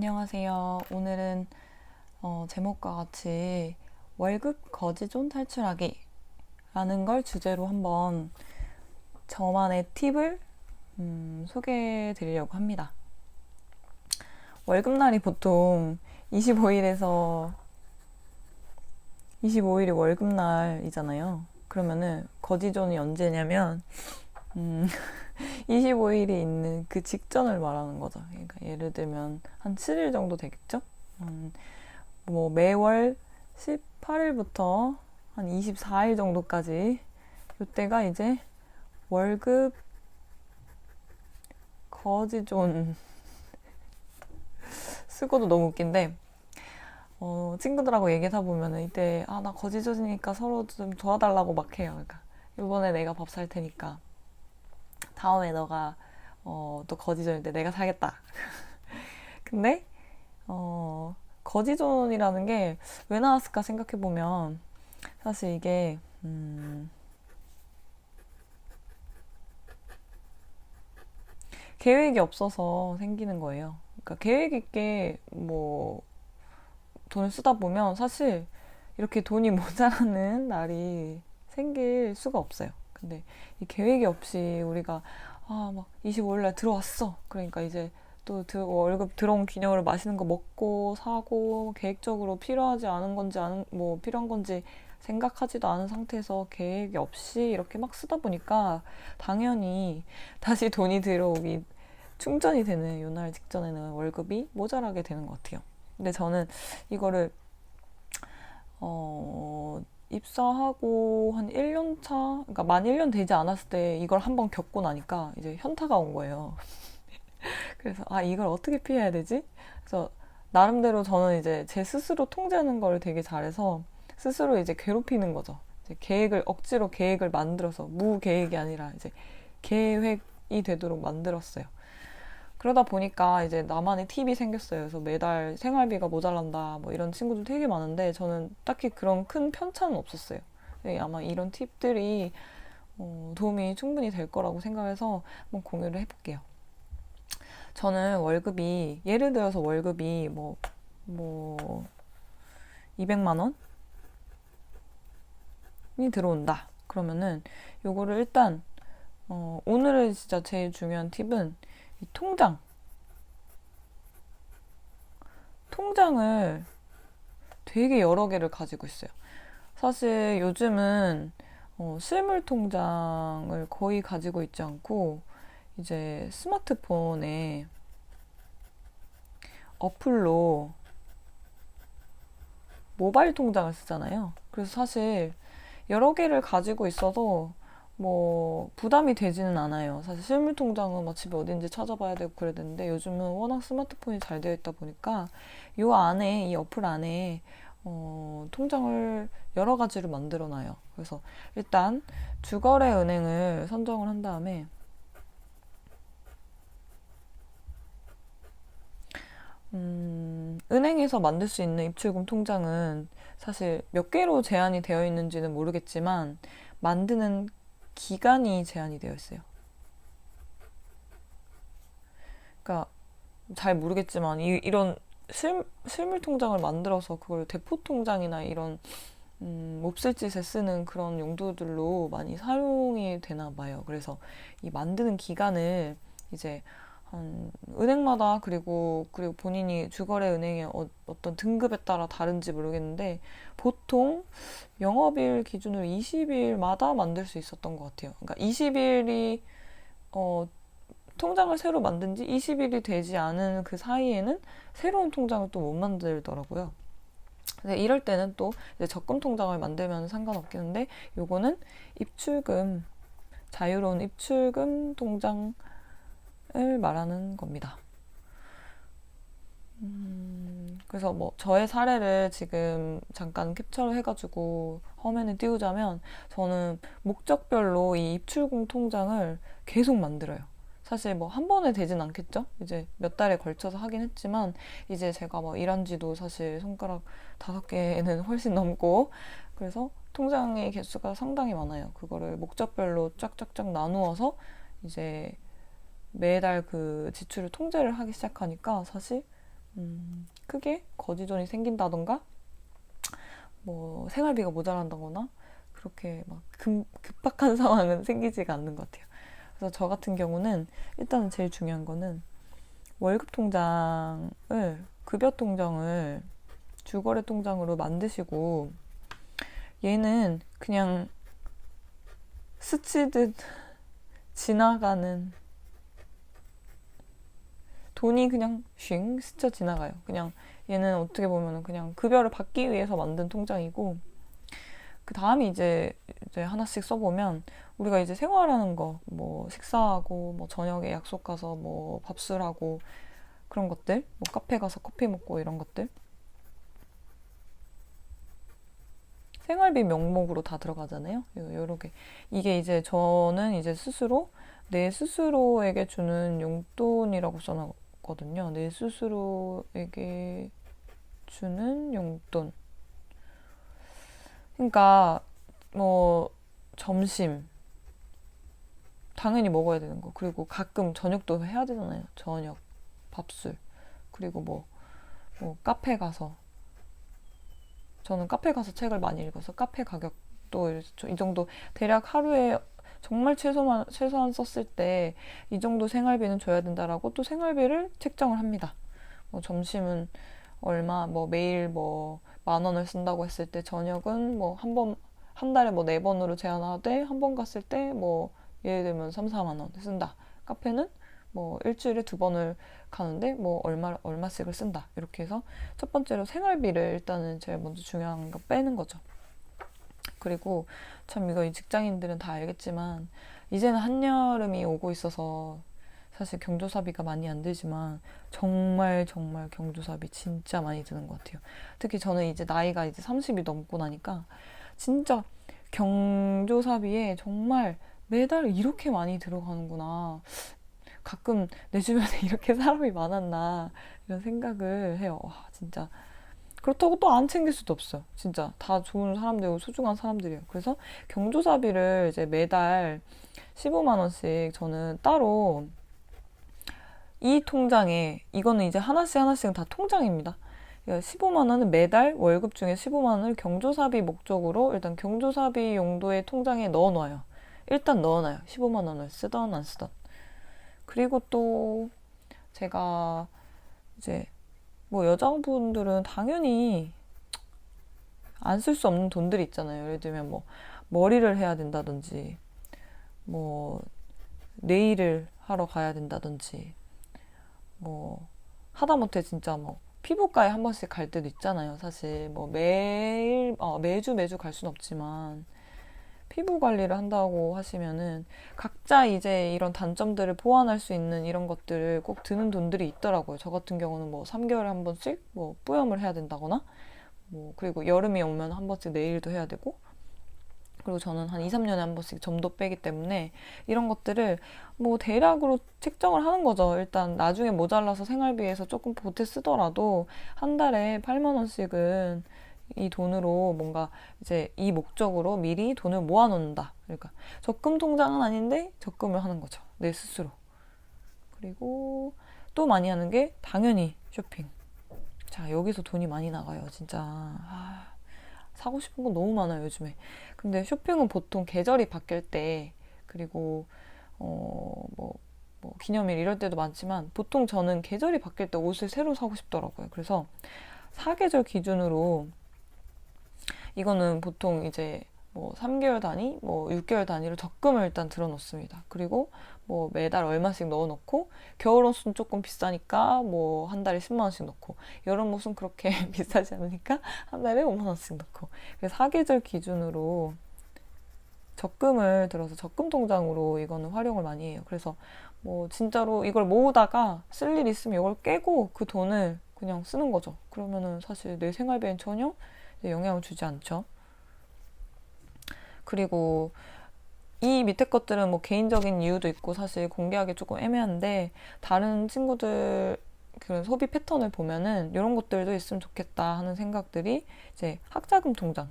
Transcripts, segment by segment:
안녕하세요. 오늘은 제목과 같이 월급 거지존 탈출하기 라는 걸 주제로 한번 저만의 팁을 소개해 드리려고 합니다. 월급날이 보통 25일에서 25일이 월급날이잖아요. 그러면은 거지존이 언제냐면 25일이 있는 그 직전을 말하는 거죠. 그러니까 예를 들면 한 7일 정도 되겠죠? 뭐 매월 18일부터 한 24일 정도까지 이때가 이제 월급 거지존 쓰고도 너무 웃긴데 친구들하고 얘기하다 보면은 이때 나 거지존이니까 서로 좀 도와달라고 막 해요. 그러니까 이번에 내가 밥 살 테니까 다음에 너가 또 거지존일 때 내가 사겠다. 근데 거지존이라는 게 왜 나왔을까 생각해보면 사실 이게 계획이 없어서 생기는 거예요. 그러니까 계획 있게 뭐 돈을 쓰다 보면 사실 이렇게 돈이 모자라는 날이 생길 수가 없어요. 근데 이 계획이 없이 우리가 막 25일 날 들어왔어. 그러니까 이제 또 월급 들어온 기념으로 맛있는 거 먹고 사고 계획적으로 필요하지 않은 건지 뭐 필요한 건지 생각하지도 않은 상태에서 계획이 없이 이렇게 막 쓰다 보니까 당연히 다시 돈이 들어오기 충전이 되는 요 날 직전에는 월급이 모자라게 되는 것 같아요. 근데 저는 이거를 입사하고 한 1년 차, 그러니까 만 1년 되지 않았을 때 이걸 한번 겪고 나니까 이제 현타가 온 거예요. 그래서 이걸 어떻게 피해야 되지? 그래서 나름대로 저는 이제 제 스스로 통제하는 걸 되게 잘해서 스스로 이제 괴롭히는 거죠. 이제 억지로 계획을 만들어서 무계획이 아니라 이제 계획이 되도록 만들었어요. 그러다 보니까 이제 나만의 팁이 생겼어요. 그래서 매달 생활비가 모자란다 뭐 이런 친구들 되게 많은데 저는 딱히 그런 큰 편차는 없었어요. 아마 이런 팁들이 도움이 충분히 될 거라고 생각해서 한번 공유를 해볼게요. 저는 예를 들어서 월급이 뭐 200만 원이 들어온다. 그러면은 요거를 일단 오늘의 진짜 제일 중요한 팁은 이 통장을 되게 여러 개를 가지고 있어요. 사실 요즘은 실물 통장을 거의 가지고 있지 않고 이제 스마트폰에 어플로 모바일 통장을 쓰잖아요. 그래서 사실 여러 개를 가지고 있어도 뭐 부담이 되지는 않아요. 사실 실물 통장은 막 집에 어딘지 찾아봐야 되고 그래야 되는데 요즘은 워낙 스마트폰이 잘 되어 있다 보니까 이 어플 안에 통장을 여러 가지를 만들어 놔요. 그래서 일단 주거래 은행을 선정을 한 다음에 은행에서 만들 수 있는 입출금 통장은 사실 몇 개로 제한이 되어 있는지는 모르겠지만 만드는 기간이 제한이 되어 있어요. 그러니까 잘 모르겠지만 이런 실물 통장을 만들어서 그걸 대포 통장이나 이런 몹쓸 짓에 쓰는 그런 용도들로 많이 사용이 되나 봐요. 그래서 이 만드는 기간을 이제 은행마다 그리고 본인이 주거래 은행의 어떤 등급에 따라 다른지 모르겠는데 보통 영업일 기준으로 20일마다 만들 수 있었던 것 같아요. 그러니까 20일이 통장을 새로 만든 지 20일이 되지 않은 그 사이에는 새로운 통장을 또 못 만들더라고요. 이럴 때는 또 이제 적금 통장을 만들면 상관없겠는데 요거는 자유로운 입출금 통장을 말하는 겁니다. 그래서 뭐 저의 사례를 지금 잠깐 캡처를 해가지고 화면에 띄우자면 저는 목적별로 이 입출금 통장을 계속 만들어요. 사실 뭐 한 번에 되진 않겠죠? 이제 몇 달에 걸쳐서 하긴 했지만 이제 제가 뭐 일한 지도 사실 손가락 5개는 훨씬 넘고 그래서 통장의 개수가 상당히 많아요. 그거를 목적별로 쫙쫙쫙 나누어서 이제 매달 그 지출을 통제를 하기 시작하니까 사실 크게 거지존이 생긴다던가 뭐 생활비가 모자란다거나 그렇게 막 급박한 상황은 생기지가 않는 것 같아요. 그래서 저 같은 경우는 일단은 제일 중요한 거는 월급 통장을 급여 통장을 주거래 통장으로 만드시고 얘는 그냥 스치듯 지나가는 돈이 그냥 쉥 스쳐 지나가요. 그냥 얘는 어떻게 보면 그냥 급여를 받기 위해서 만든 통장이고 그 다음에 이제 하나씩 써보면 우리가 이제 생활하는 거 뭐 식사하고 뭐 저녁에 약속 가서 뭐 밥술하고 그런 것들 뭐 카페 가서 커피 먹고 이런 것들 생활비 명목으로 다 들어가잖아요. 요렇게 이게 이제 저는 이제 스스로 내 스스로에게 주는 용돈이라고 써놨거든요. 내 스스로에게 주는 용돈. 그러니까 뭐 점심 당연히 먹어야 되는 거. 그리고 가끔 저녁도 해야 되잖아요. 저녁 밥술. 그리고 뭐 카페 가서 저는 카페 가서 책을 많이 읽어서 카페 가격도 이 정도 대략 하루에 정말 최소한 썼을 때 이 정도 생활비는 줘야 된다라고 또 생활비를 책정을 합니다. 뭐 점심은 얼마, 뭐 매일 뭐 10,000원을 쓴다고 했을 때 저녁은 뭐 한 달에 뭐 4번으로 제한하되 한 번 갔을 때 뭐 예를 들면 3, 4만 원 쓴다. 카페는 뭐 일주일에 2번을 가는데 뭐 얼마씩을 쓴다. 이렇게 해서 첫 번째로 생활비를 일단은 제일 먼저 중요한 거 빼는 거죠. 그리고 참 이거 이 직장인들은 다 알겠지만 이제는 한여름이 오고 있어서 사실 경조사비가 많이 안 들지만 정말 정말 경조사비 진짜 많이 드는 것 같아요. 특히 저는 이제 나이가 이제 30이 넘고 나니까 진짜 경조사비에 정말 매달 이렇게 많이 들어가는구나. 가끔 내 주변에 이렇게 사람이 많았나 이런 생각을 해요. 와, 진짜 그렇다고 또 안 챙길 수도 없어요. 진짜 다 좋은 사람들이고 소중한 사람들이에요. 그래서 경조사비를 이제 매달 15만 원씩 저는 따로 이 통장에 이거는 이제 하나씩 다 통장입니다. 15만 원은 매달 월급 중에 15만 원을 경조사비 목적으로 일단 경조사비 용도의 통장에 넣어놔요. 일단 넣어놔요. 15만 원을 쓰던 안 쓰던. 그리고 또 제가 이제 뭐 여자분들은 당연히 안 쓸 수 없는 돈들이 있잖아요. 예를 들면 뭐 머리를 해야 된다든지 뭐 네일을 하러 가야 된다든지 뭐 하다못해 진짜 뭐 피부과에 한 번씩 갈 때도 있잖아요. 사실 뭐 매주 갈 순 없지만 피부 관리를 한다고 하시면은 각자 이제 이런 단점들을 보완할 수 있는 이런 것들을 꼭 드는 돈들이 있더라고요. 저 같은 경우는 뭐 3개월에 한 번씩 뭐 뿌염을 해야 된다거나 뭐 그리고 여름이 오면 한 번씩 네일도 해야 되고 그리고 저는 한 2, 3년에 한 번씩 점도 빼기 때문에 이런 것들을 뭐 대략으로 책정을 하는 거죠. 일단 나중에 모자라서 생활비에서 조금 보태 쓰더라도 한 달에 8만 원씩은 이 돈으로 뭔가 이제 이 목적으로 미리 돈을 모아놓는다. 그러니까 적금 통장은 아닌데 적금을 하는 거죠. 내 스스로. 그리고 또 많이 하는 게 당연히 쇼핑. 자, 여기서 돈이 많이 나가요. 진짜. 사고 싶은 건 너무 많아요, 요즘에. 근데 쇼핑은 보통 계절이 바뀔 때, 그리고, 뭐 기념일 이럴 때도 많지만, 보통 저는 계절이 바뀔 때 옷을 새로 사고 싶더라고요. 그래서 사계절 기준으로, 이거는 보통 이제 뭐 3개월 단위, 뭐 6개월 단위로 적금을 일단 들어 놓습니다. 그리고 뭐 매달 얼마씩 넣어 놓고 겨울 옷은 조금 비싸니까 뭐 한 달에 10만 원씩 넣고 여름 옷은 그렇게 비싸지 않으니까 한 달에 5만 원씩 넣고 그래서 사계절 기준으로 적금을 들어서 적금 통장으로 이거는 활용을 많이 해요. 그래서 뭐 진짜로 이걸 모으다가 쓸 일 있으면 이걸 깨고 그 돈을 그냥 쓰는 거죠. 그러면은 사실 내 생활비엔 전혀 영향을 주지 않죠. 그리고 이 밑에 것들은 뭐 개인적인 이유도 있고 사실 공개하기 조금 애매한데 다른 친구들 그런 소비 패턴을 보면은 이런 것들도 있으면 좋겠다 하는 생각들이 이제 학자금 통장.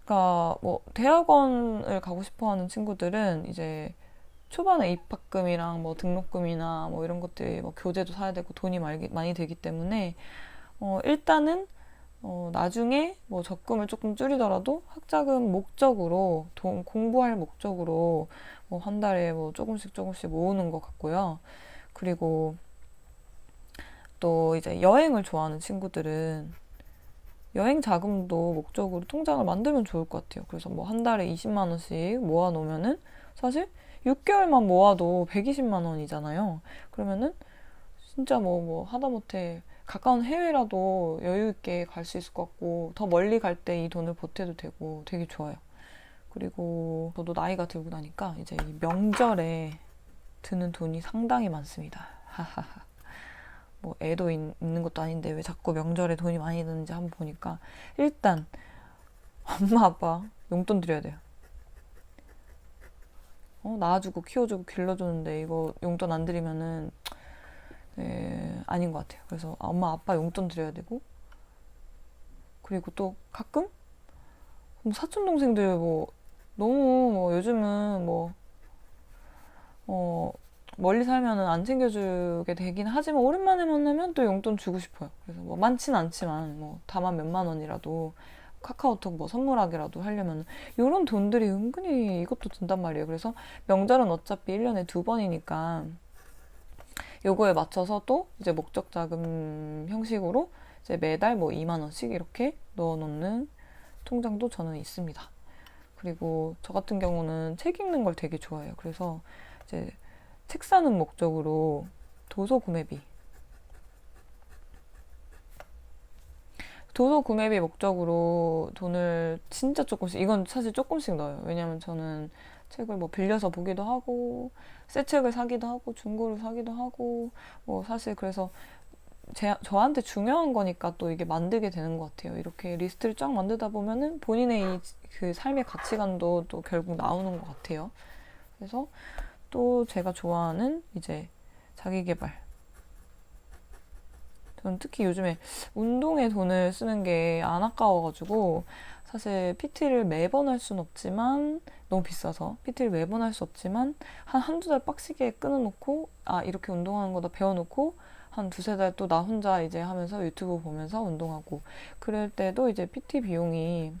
그러니까 뭐 대학원을 가고 싶어 하는 친구들은 이제 초반에 입학금이랑 뭐 등록금이나 뭐 이런 것들이 뭐 교재도 사야 되고 돈이 많이 들기 때문에 일단은 나중에 뭐 적금을 조금 줄이더라도 학자금 목적으로 공부할 목적으로 뭐 한 달에 뭐 조금씩 조금씩 모으는 것 같고요. 그리고 또 이제 여행을 좋아하는 친구들은 여행 자금도 목적으로 통장을 만들면 좋을 것 같아요. 그래서 뭐 한 달에 20만 원씩 모아 놓으면은 사실 6개월만 모아도 120만 원이잖아요. 그러면은 진짜 뭐 하다못해 가까운 해외라도 여유 있게 갈 수 있을 것 같고 더 멀리 갈 때 이 돈을 보태도 되고 되게 좋아요. 그리고 저도 나이가 들고 나니까 이제 이 명절에 드는 돈이 상당히 많습니다. 뭐 애도 있는 것도 아닌데 왜 자꾸 명절에 돈이 많이 드는지 한번 보니까 일단 엄마 아빠 용돈 드려야 돼요. 낳아주고 키워주고 길러주는데 이거 용돈 안 드리면은 아닌 것 같아요. 그래서 엄마 아빠 용돈 드려야 되고 그리고 또 가끔 뭐 사촌 동생들 뭐 너무 뭐 요즘은 뭐 어, 멀리 살면은 안 챙겨주게 되긴 하지만 오랜만에 만나면 또 용돈 주고 싶어요. 그래서 뭐 많진 않지만 뭐 다만 몇만 원이라도 카카오톡 뭐 선물하기라도 하려면 이런 돈들이 은근히 이것도 든단 말이에요. 그래서 명절은 어차피 1년에 두 번이니까 요거에 맞춰서 또 이제 목적 자금 형식으로 이제 매달 뭐 2만 원씩 이렇게 넣어 놓는 통장도 저는 있습니다. 그리고 저 같은 경우는 책 읽는 걸 되게 좋아해요. 그래서 이제 책 사는 목적으로 도서 구매비 도서 구매비 목적으로 돈을 진짜 조금씩 이건 사실 조금씩 넣어요. 왜냐면 저는 책을 뭐 빌려서 보기도 하고 새 책을 사기도 하고 중고를 사기도 하고 뭐 사실 그래서 저한테 중요한 거니까 또 이게 만들게 되는 것 같아요. 이렇게 리스트를 쫙 만들다 보면은 본인의 그 삶의 가치관도 또 결국 나오는 것 같아요. 그래서 또 제가 좋아하는 이제 자기계발. 저는 특히 요즘에 운동에 돈을 쓰는 게 안 아까워가지고 사실 PT를 매번 할 수는 없지만 너무 비싸서 PT를 매번 할 수 없지만 한 한두 달 빡시게 끊어놓고 이렇게 운동하는 거다 배워놓고 한 두세 달 또 나 혼자 이제 하면서 유튜브 보면서 운동하고 그럴 때도 이제 PT 비용이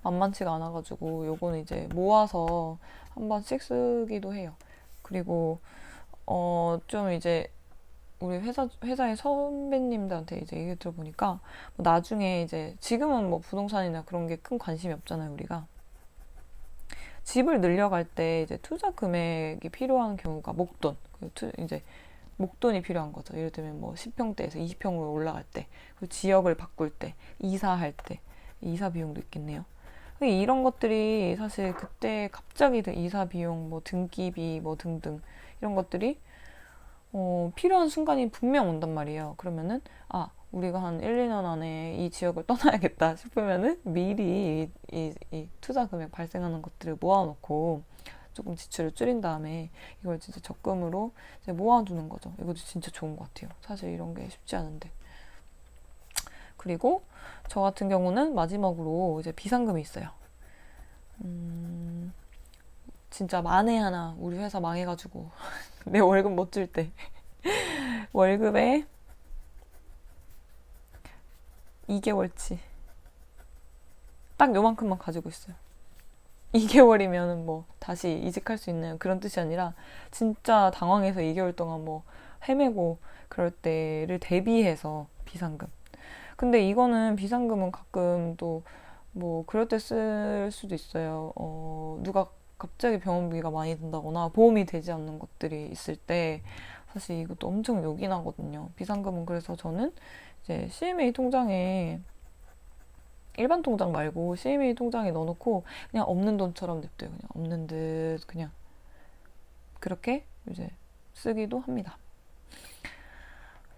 만만치가 않아가지고 요거는 이제 모아서 한 번씩 쓰기도 해요. 그리고 좀 이제 우리 회사의 선배님들한테 이제 얘기 들어보니까 뭐 나중에 이제 지금은 뭐 부동산이나 그런 게 큰 관심이 없잖아요, 우리가. 집을 늘려갈 때 이제 투자 금액이 필요한 경우가 목돈, 이제 목돈이 필요한 거죠. 예를 들면 뭐 10평대에서 20평으로 올라갈 때, 그리고 지역을 바꿀 때, 이사할 때, 이사 비용도 있겠네요. 이런 것들이 사실 그때 갑자기 이사 비용, 뭐 등기비, 뭐 등등 이런 것들이 필요한 순간이 분명 온단 말이에요. 그러면은 우리가 한 1, 2년 안에 이 지역을 떠나야겠다 싶으면은 미리 이 투자 금액 발생하는 것들을 모아놓고 조금 지출을 줄인 다음에 이걸 진짜 적금으로 이제 모아두는 거죠. 이것도 진짜 좋은 것 같아요. 사실 이런 게 쉽지 않은데. 그리고 저 같은 경우는 마지막으로 이제 비상금이 있어요. 진짜 만에 하나 우리 회사 망해가지고 내 월급 못 줄 때 월급에 2개월치 딱 요만큼만 가지고 있어요. 2개월이면 뭐 다시 이직할 수 있는 그런 뜻이 아니라 진짜 당황해서 2개월 동안 뭐 헤매고 그럴 때를 대비해서 비상금. 근데 이거는 비상금은 가끔 또 뭐 그럴 때 쓸 수도 있어요. 누가 갑자기 병원비가 많이 든다거나 보험이 되지 않는 것들이 있을 때 사실 이것도 엄청 요긴하거든요. 비상금은 그래서 저는 이제 CMA 통장에 일반 통장 말고 CMA 통장에 넣어놓고 그냥 없는 돈처럼 냅둬요. 그냥 없는 듯 그냥 그렇게 이제 쓰기도 합니다.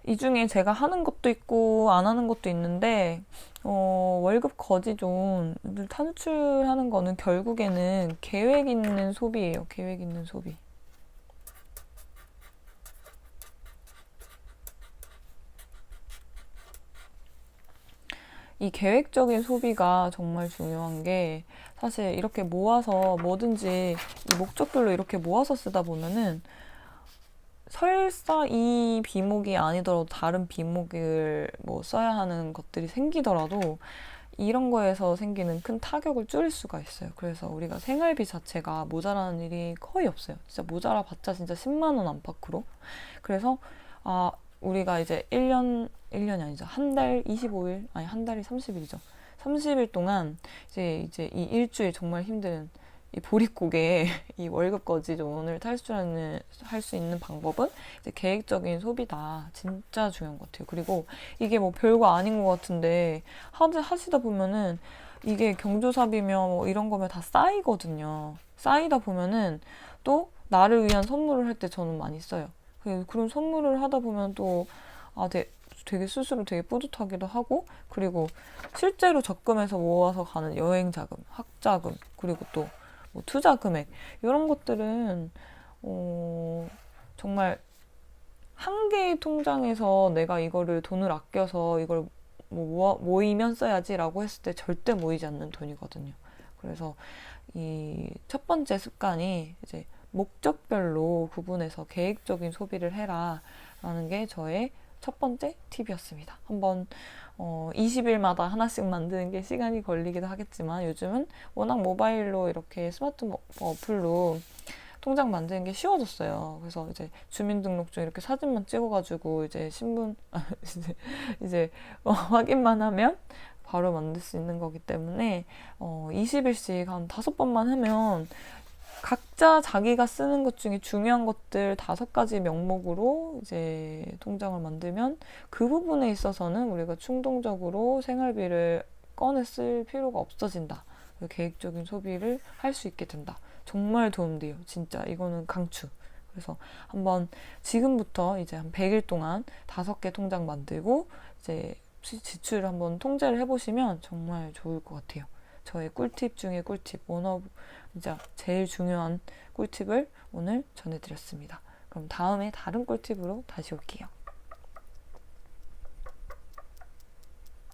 이 중에 제가 하는 것도 있고 안 하는 것도 있는데 월급 거지존을 탈출하는 거는 결국에는 계획 있는 소비예요. 계획 있는 소비. 이 계획적인 소비가 정말 중요한 게 사실 이렇게 모아서 뭐든지 이 목적별로 이렇게 모아서 쓰다 보면은 설사 이 비목이 아니더라도 다른 비목을 뭐 써야 하는 것들이 생기더라도 이런 거에서 생기는 큰 타격을 줄일 수가 있어요. 그래서 우리가 생활비 자체가 모자라는 일이 거의 없어요. 진짜 모자라봤자 진짜 10만 원 안팎으로. 그래서 우리가 이제 1년이 아니죠. 한 달 25일, 아니 한 달이 30일이죠. 30일 동안 이제 이 일주일 정말 힘든 이 보릿고개에 이 월급 거지존을 할 수 있는 방법은 이제 계획적인 소비다. 진짜 중요한 것 같아요. 그리고 이게 뭐 별거 아닌 것 같은데 하시다 보면은 이게 경조사비며 뭐 이런 거면 다 쌓이거든요. 쌓이다 보면은 또 나를 위한 선물을 할 때 저는 많이 써요. 그런 선물을 하다 보면 또 되게 스스로 되게 뿌듯하기도 하고, 그리고 실제로 적금해서 모아서 가는 여행 자금, 학자금, 그리고 또 뭐 투자 금액 이런 것들은 정말 한 개의 통장에서 내가 이거를 돈을 아껴서 이걸 뭐 모이면 써야지라고 했을 때 절대 모이지 않는 돈이거든요. 그래서 이 첫 번째 습관이 이제 목적별로 구분해서 계획적인 소비를 해라 라는 게 저의 첫 번째 팁이었습니다. 한번 20일마다 하나씩 만드는 게 시간이 걸리기도 하겠지만 요즘은 워낙 모바일로 이렇게 스마트 어플로 통장 만드는 게 쉬워졌어요. 그래서 이제 주민등록증 이렇게 사진만 찍어가지고 이제 신분 이제 확인만 하면 바로 만들 수 있는 거기 때문에 20일씩 한 5번만 하면 각자 자기가 쓰는 것 중에 중요한 것들 5가지 명목으로 이제 통장을 만들면 그 부분에 있어서는 우리가 충동적으로 생활비를 꺼내 쓸 필요가 없어진다. 계획적인 소비를 할 수 있게 된다. 정말 도움돼요. 진짜 이거는 강추. 그래서 한번 지금부터 이제 한 100일 동안 5개 통장 만들고 이제 지출을 한번 통제를 해보시면 정말 좋을 것 같아요. 저의 꿀팁 중에 꿀팁, 진짜 제일 중요한 꿀팁을 오늘 전해드렸습니다. 그럼 다음에 다른 꿀팁으로 다시 올게요.